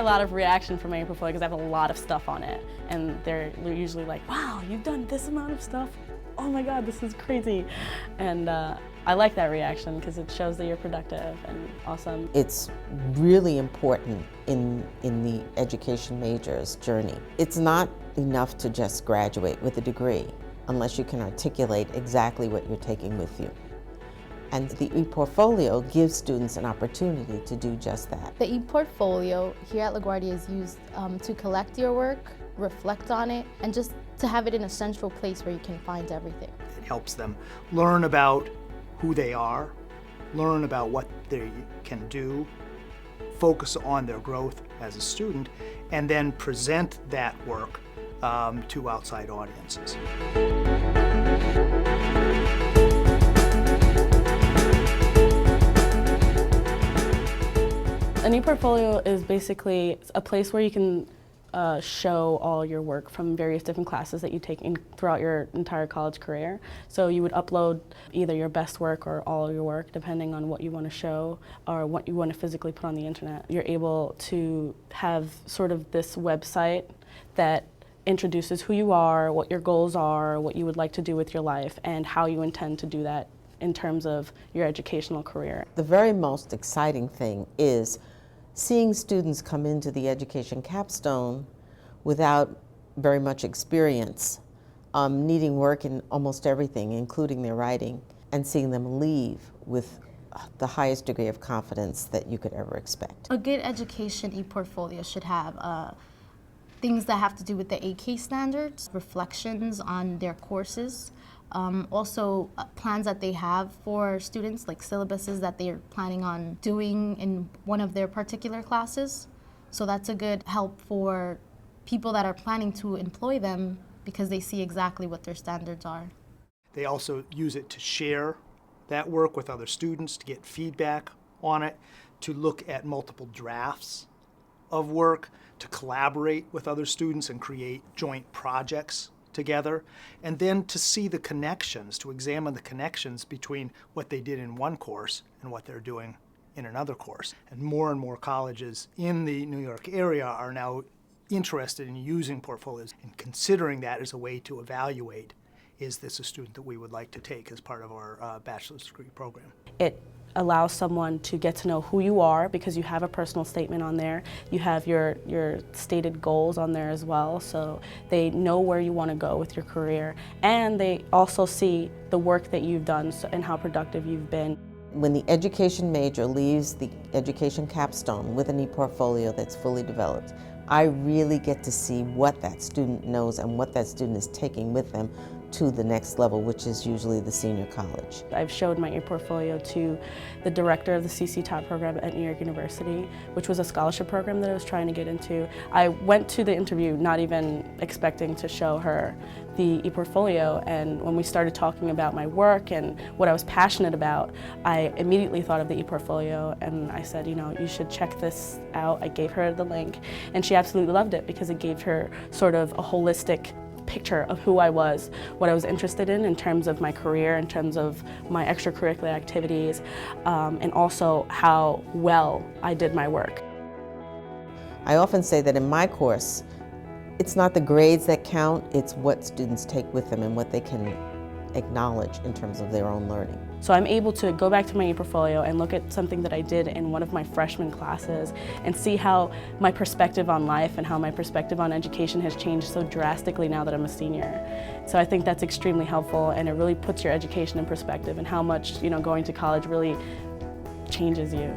a lot of reaction from my ePortfolio because I have a lot of stuff on it. And they're usually like, wow, you've done this amount of stuff. Oh my God, this is crazy. And I like that reaction because it shows that you're productive and awesome. It's really important in the education major's journey. It's not enough to just graduate with a degree unless you can articulate exactly what you're taking with you. And the ePortfolio gives students an opportunity to do just that. The ePortfolio here at LaGuardia is used to collect your work, reflect on it, and just to have it in a central place where you can find everything. It helps them learn about who they are, learn about what they can do, focus on their growth as a student, and then present that work to outside audiences. An ePortfolio is basically a place where you can show all your work from various different classes that you take throughout your entire college career. So you would upload either your best work or all your work, depending on what you want to show or what you want to physically put on the internet. You're able to have sort of this website that introduces who you are, what your goals are, what you would like to do with your life, and how you intend to do that in terms of your educational career. The very most exciting thing is seeing students come into the education capstone without very much experience, needing work in almost everything, including their writing, and seeing them leave with the highest degree of confidence that you could ever expect. A good education ePortfolio should have things that have to do with the AK standards, reflections on their courses, also plans that they have for students, like syllabuses that they're planning on doing in one of their particular classes. So that's a good help for people that are planning to employ them because they see exactly what their standards are. They also use it to share that work with other students, to get feedback on it, to look at multiple drafts of work, to collaborate with other students and create joint projects together, and then to see the connections, to examine the connections between what they did in one course and what they're doing in another course. And more colleges in the New York area are now interested in using portfolios and considering that as a way to evaluate, is this a student that we would like to take as part of our bachelor's degree program? It allows someone to get to know who you are because you have a personal statement on there. You have your stated goals on there as well, so they know where you want to go with your career. And they also see the work that you've done and how productive you've been. When the education major leaves the education capstone with an ePortfolio that's fully developed, I really get to see what that student knows and what that student is taking with them to the next level, which is usually the senior college. I've showed my ePortfolio to the director of the CC Top program at New York University, which was a scholarship program that I was trying to get into. I went to the interview not even expecting to show her the ePortfolio, and when we started talking about my work and what I was passionate about, I immediately thought of the ePortfolio, and I said, you know, you should check this out. I gave her the link, and she absolutely loved it because it gave her sort of a holistic picture of who I was, what I was interested in terms of my career, in terms of my extracurricular activities, and also how well I did my work. I often say that in my course, it's not the grades that count, it's what students take with them and what they can acknowledge in terms of their own learning. So I'm able to go back to my ePortfolio and look at something that I did in one of my freshman classes and see how my perspective on life and how my perspective on education has changed so drastically now that I'm a senior. So I think that's extremely helpful, and it really puts your education in perspective and how much, you know, going to college really changes you.